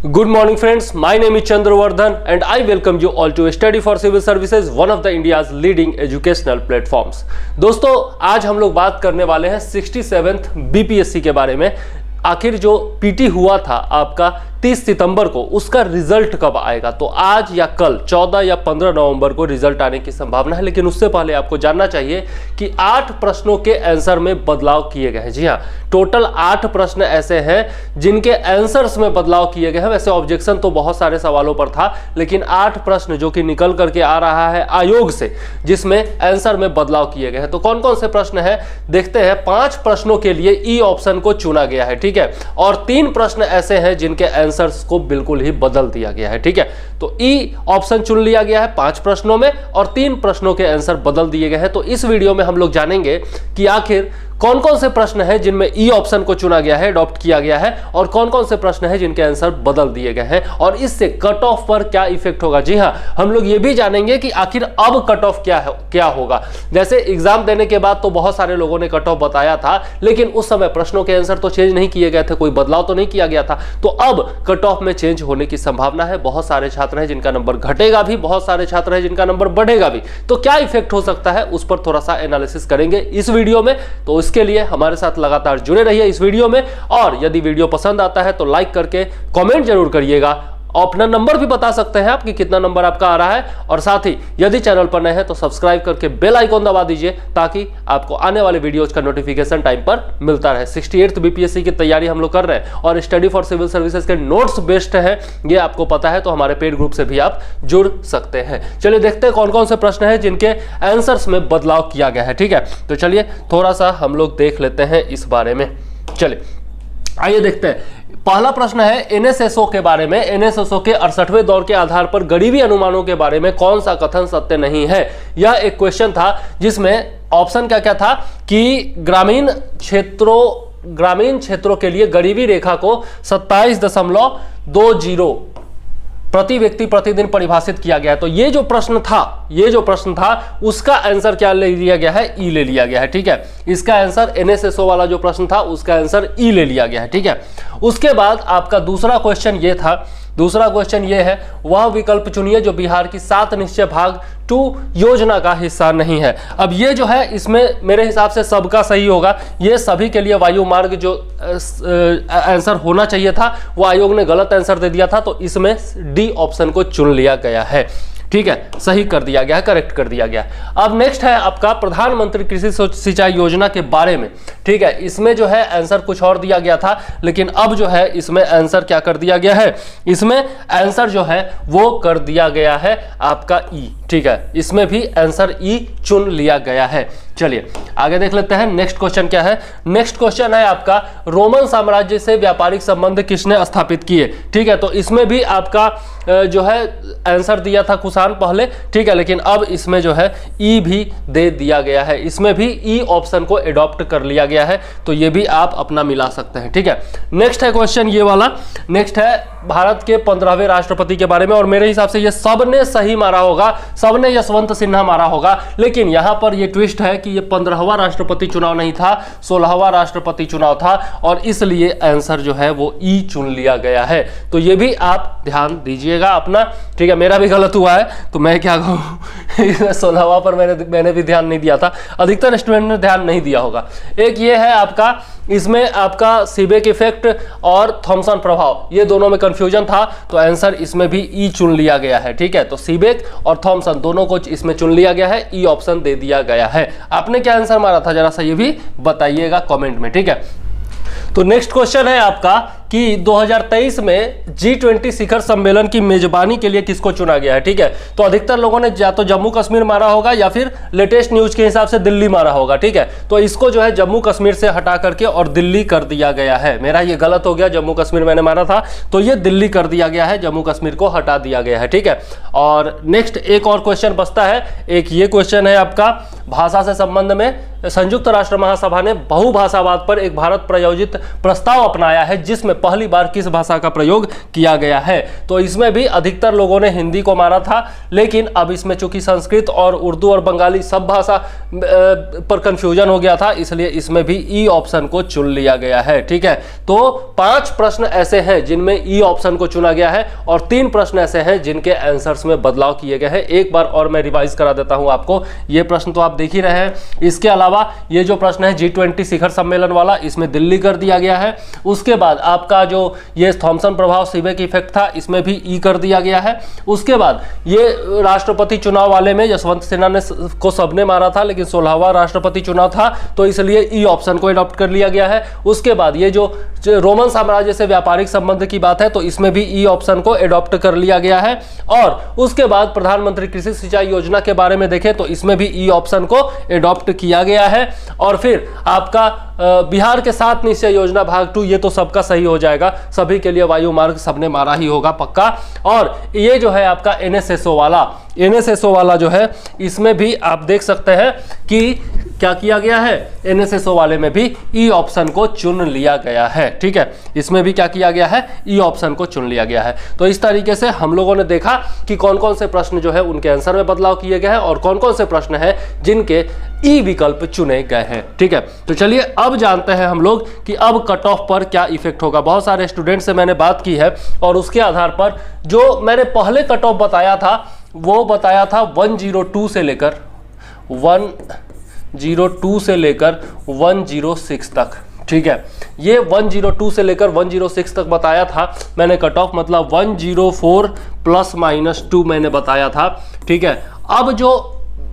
Good morning friends, my name is Chandravardhan and I welcome you all to Study for Civil Services, one of the India's leading educational platforms। दोस्तों आज हम लोग बात करने वाले हैं 67th BPSC के बारे में। आखिर जो पीटी हुआ था आपका 30 सितंबर को, उसका रिजल्ट कब आएगा? तो आज या कल 14 या 15 नवंबर को रिजल्ट आने की संभावना है। लेकिन उससे पहले आपको जानना चाहिए कि 8 प्रश्नों के आंसर में बदलाव किए गए हैं। जी हाँ, टोटल 8 प्रश्न ऐसे हैं जिनके आंसर्स में बदलाव किए गए हैं। वैसे ऑब्जेक्शन तो बहुत सारे सवालों पर था, लेकिन 8 प्रश्न जो कि निकल करके आ रहा है आयोग से, जिसमें आंसर में बदलाव किए गए हैं। तो कौन कौन से प्रश्न हैं देखते हैं। 5 प्रश्नों के लिए ई ऑप्शन को चुना गया है, ठीक है, और 3 प्रश्न ऐसे हैं जिनके आंसर्स को बिल्कुल ही बदल दिया गया है, ठीक है। तो ई ऑप्शन चुन लिया गया है 5 प्रश्नों में और 3 प्रश्नों के आंसर बदल दिए गए हैं। तो इस वीडियो में हम लोग जानेंगे कि आखिर कौन कौन से प्रश्न हैं जिनमें ई ऑप्शन को चुना गया है, अडॉप्ट किया गया है, और कौन कौन से प्रश्न हैं जिनके आंसर बदल दिए गए हैं, और इससे कट ऑफ पर क्या इफेक्ट होगा। जी हां, हम लोग ये भी जानेंगे कि आखिर अब कट ऑफ क्या होगा। जैसे एग्जाम देने के बाद तो बहुत सारे लोगों ने कट ऑफ बताया था, लेकिन उस समय प्रश्नों के आंसर तो चेंज नहीं किए गए थे, कोई बदलाव तो नहीं किया गया था। तो अब कट ऑफ में चेंज होने की संभावना है। बहुत सारे छात्र हैं जिनका नंबर घटेगा भी, बहुत सारे छात्र हैं जिनका नंबर बढ़ेगा भी। तो क्या इफेक्ट हो सकता है उस पर थोड़ा सा एनालिसिस करेंगे इस वीडियो में। तो इसके लिए हमारे साथ लगातार जुड़े रहिए इस वीडियो में, और यदि वीडियो पसंद आता है तो लाइक करके कमेंट जरूर करिएगा। अपना नंबर भी बता सकते हैं आप कि कितना नंबर आपका आ रहा है, और साथ ही यदि चैनल पर नए हैं तो सब्सक्राइब करके बेल आइकॉन दबा दीजिए ताकि आपको आने वाले वीडियोज का नोटिफिकेशन टाइम पर मिलता रहे। 68th बीपीएससी की तैयारी हम लोग कर रहे हैं और स्टडी फॉर सिविल सर्विसेज के नोट्स बेस्ट हैं, ये आपको पता है। तो हमारे पेड ग्रुप से भी आप जुड़ सकते हैं। चलिए देखते हैं कौन कौन से प्रश्न हैं जिनके आंसर्स में बदलाव किया गया है, ठीक है। तो चलिए थोड़ा सा हम लोग देख लेते हैं इस बारे में। चलिए आइए देखते हैं। पहला प्रश्न है एनएसएसओ के बारे में। एनएसएसओ के 68वें दौर के आधार पर गरीबी अनुमानों के बारे में कौन सा कथन सत्य नहीं है। यह एक क्वेश्चन था जिसमें ऑप्शन क्या क्या था कि ग्रामीण क्षेत्रों के लिए गरीबी रेखा को 27.20 प्रति व्यक्ति प्रतिदिन परिभाषित किया गया है। तो ये जो प्रश्न था उसका आंसर क्या ले लिया गया है? ई ले लिया गया है, ठीक है। इसका आंसर एनएसएसओ वाला जो प्रश्न था उसका आंसर ई ले लिया गया है, ठीक है। उसके बाद आपका दूसरा क्वेश्चन ये है, वह विकल्प चुनिए जो बिहार की 7 निश्चय भाग 2 योजना का हिस्सा नहीं है। अब ये जो है, इसमें मेरे हिसाब से सबका सही होगा। ये सभी के लिए वायु मार्ग जो आंसर होना चाहिए था वो आयोग ने गलत आंसर दे दिया था, तो इसमें डी ऑप्शन को चुन लिया गया है, ठीक है। सही कर दिया गया है, करेक्ट कर दिया गया। अब नेक्स्ट है आपका प्रधानमंत्री कृषि सिंचाई योजना के बारे में, ठीक है। इसमें जो है आंसर कुछ और दिया गया था, लेकिन अब जो है इसमें आंसर क्या कर दिया गया है? इसमें आंसर जो है वो कर दिया गया है आपका ई, ठीक है। इसमें भी आंसर ई चुन लिया गया है। चलिए आगे देख लेते हैं। नेक्स्ट क्वेश्चन क्या है? नेक्स्ट क्वेश्चन है आपका रोमन साम्राज्य से व्यापारिक संबंध किसने स्थापित किए, ठीक है। तो इसमें भी आपका जो है आंसर दिया था कुषाण पहले, ठीक है, लेकिन अब इसमें जो है ई भी दे दिया गया है। इसमें भी ई ऑप्शन को एडॉप्ट कर लिया गया है, तो ये भी आप अपना मिला सकते हैं, ठीक है। नेक्स्ट है क्वेश्चन ये वाला। नेक्स्ट है भारत के 15वें राष्ट्रपति के बारे में, और मेरे हिसाब से ये सबने सही मारा होगा, सबने यशवंत सिन्हा मारा होगा। लेकिन यहां पर ये ट्विस्ट है कि ये 15वां राष्ट्रपति चुनाव नहीं था, 16वां राष्ट्रपति चुनाव था, और इसलिए आंसर जो है वो ई चुन लिया गया है। तो ये भी आप ध्यान दीजिएगा अपना, ठीक है। मेरा भी गलत हुआ है तो मैं क्या कहूँ 16वां पर मैंने भी ध्यान नहीं दिया था, अधिकतर स्टूडेंट ने ध्यान नहीं दिया होगा। एक ये है आपका, इसमें आपका सीबेक इफेक्ट और थॉमसन प्रभाव, ये दोनों में कंफ्यूजन था, तो आंसर इसमें भी ई चुन लिया गया है, ठीक है। तो सीबेक और थॉमसन दोनों को इसमें चुन लिया गया है, ई ऑप्शन दे दिया गया है। आपने क्या आंसर मारा था जरा सा ये भी बताइएगा कमेंट में, ठीक है। तो नेक्स्ट क्वेश्चन है आपका कि 2023 में G20 शिखर सम्मेलन की मेजबानी के लिए किसको चुना गया है, ठीक है। तो अधिकतर लोगों ने या तो जम्मू कश्मीर मारा होगा या फिर लेटेस्ट न्यूज के हिसाब से दिल्ली मारा होगा, ठीक है। तो इसको जो है जम्मू कश्मीर से हटा करके और दिल्ली कर दिया गया है। मेरा ये गलत हो गया, जम्मू कश्मीर मैंने मारा था, तो ये दिल्ली कर दिया गया है, जम्मू कश्मीर को हटा दिया गया है, ठीक है। और नेक्स्ट एक और क्वेश्चन बचता है। एक ये क्वेश्चन है आपका भाषा से संबंध में, संयुक्त राष्ट्र महासभा ने बहुभाषावाद पर एक भारत प्रायोजित प्रस्ताव अपनाया है, जिसमें पहली बार किस भाषा का प्रयोग किया गया है। तो इसमें भी अधिकतर लोगों ने हिंदी को माना था, लेकिन अब इसमें चूंकि संस्कृत और उर्दू और बंगाली सब भाषा पर कंफ्यूजन हो गया था, इसलिए इसमें भी ई ऑप्शन को चुन लिया गया है। ठीक है, तो 5 प्रश्न ऐसे हैं जिनमें ई ऑप्शन को चुना गया है और 3 प्रश्न ऐसे हैं जिनके आंसर्स में बदलाव किए गए हैं। एक बार और मैं रिवाइज करा देता हूं आपको, ये प्रश्न तो आप देख ही रहे हैं। इसके अलावा ये जो प्रश्न है G20 शिखर सम्मेलन वाला, इसमें दिल्ली कर दिया गया है। उसके बाद आपका जो ये थॉमसन प्रभाव सीबेक इफेक्ट था, इसमें भी ई कर दिया गया है। उसके बाद ये राष्ट्रपति चुनाव वाले में यशवंत सिन्हा ने को सबने मारा था, लेकिन 16वां राष्ट्रपति चुनाव था, तो इसलिए ई ऑप्शन को अडॉप्ट कर लिया गया है। उसके बाद ये जो रोमन साम्राज्य से व्यापारिक संबंध की बात है, तो इसमें भी ई ऑप्शन को अडॉप्ट कर लिया गया है। और उसके बाद प्रधानमंत्री कृषि सिंचाई योजना के बारे में देखें तो इसमें भी ई ऑप्शन को अडॉप्ट किया गया है। और फिर आपका बिहार के 7 निश्चय योजना भाग 2, ये तो सबका सही हो जाएगा, सभी के लिए वायु मार्ग सबने मारा ही होगा पक्का। और ये जो है आपका एनएसएसओ वाला जो है, इसमें भी आप देख सकते हैं कि क्या किया गया है, एनएसएसओ वाले में भी ई ऑप्शन को चुन लिया गया है। ठीक है, इसमें भी क्या किया गया है, ई ऑप्शन को चुन लिया गया है। तो इस तरीके से हम लोगों ने देखा कि कौन कौन से प्रश्न जो है उनके आंसर में बदलाव किए गए हैं और कौन कौन से प्रश्न हैं जिनके ई विकल्प चुने गए हैं। ठीक है, तो चलिए अब जानते हैं हम लोग कि अब कट ऑफ पर क्या इफेक्ट होगा। बहुत सारे स्टूडेंट से मैंने बात की है और उसके आधार पर जो मैंने पहले कट ऑफ बताया था, वो बताया था 102 से लेकर 106 तक। ठीक है, ये 102 से लेकर 106 तक बताया था मैंने कट ऑफ, मतलब 104 ± 2 मैंने बताया था। ठीक है, अब जो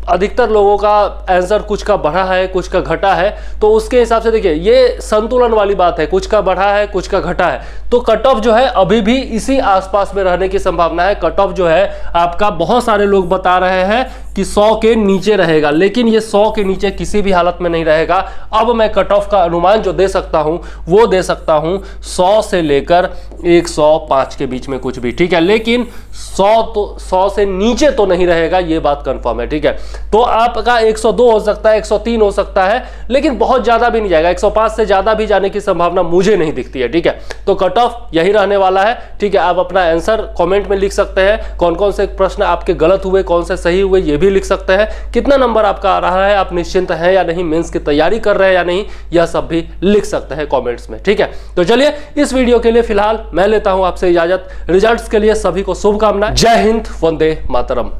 अधिकतर लोगों का आंसर कुछ का बढ़ा है कुछ का घटा है, तो उसके हिसाब से देखिए ये संतुलन वाली बात है, कुछ का बढ़ा है कुछ का घटा है, तो कट ऑफ जो है अभी भी इसी आसपास में रहने की संभावना है। कट ऑफ जो है आपका, बहुत सारे लोग बता रहे हैं कि 100 के नीचे रहेगा, लेकिन ये 100 के नीचे किसी भी हालत में नहीं रहेगा। अब मैं कट ऑफ का अनुमान जो दे सकता हूं वो दे सकता हूं 100 से लेकर 105 के बीच में कुछ भी। ठीक है, लेकिन 100 से नीचे तो नहीं रहेगा, ये बात कंफर्म है। ठीक है, तो आपका 102 हो सकता है, 103 हो सकता है, लेकिन बहुत ज्यादा भी नहीं जाएगा। 105 से ज्यादा भी जाने की संभावना मुझे नहीं दिखती है। ठीक है, तो कट ऑफ यही रहने वाला है। ठीक है, आप अपना आंसर कमेंट में लिख सकते हैं, कौन कौन से प्रश्न आपके गलत हुए कौन से सही हुए ये भी लिख सकते हैं, कितना नंबर आपका आ रहा है, आप निश्चिंत हैं या नहीं, मेंस की तैयारी कर रहे हैं या नहीं, यह सब भी लिख सकते हैं कमेंट्स में। ठीक है, तो चलिए इस वीडियो के लिए फिलहाल मैं लेता हूं आपसे इजाजत। रिजल्ट्स के लिए सभी को शुभकामनाएं। जय हिंद, वंदे मातरम।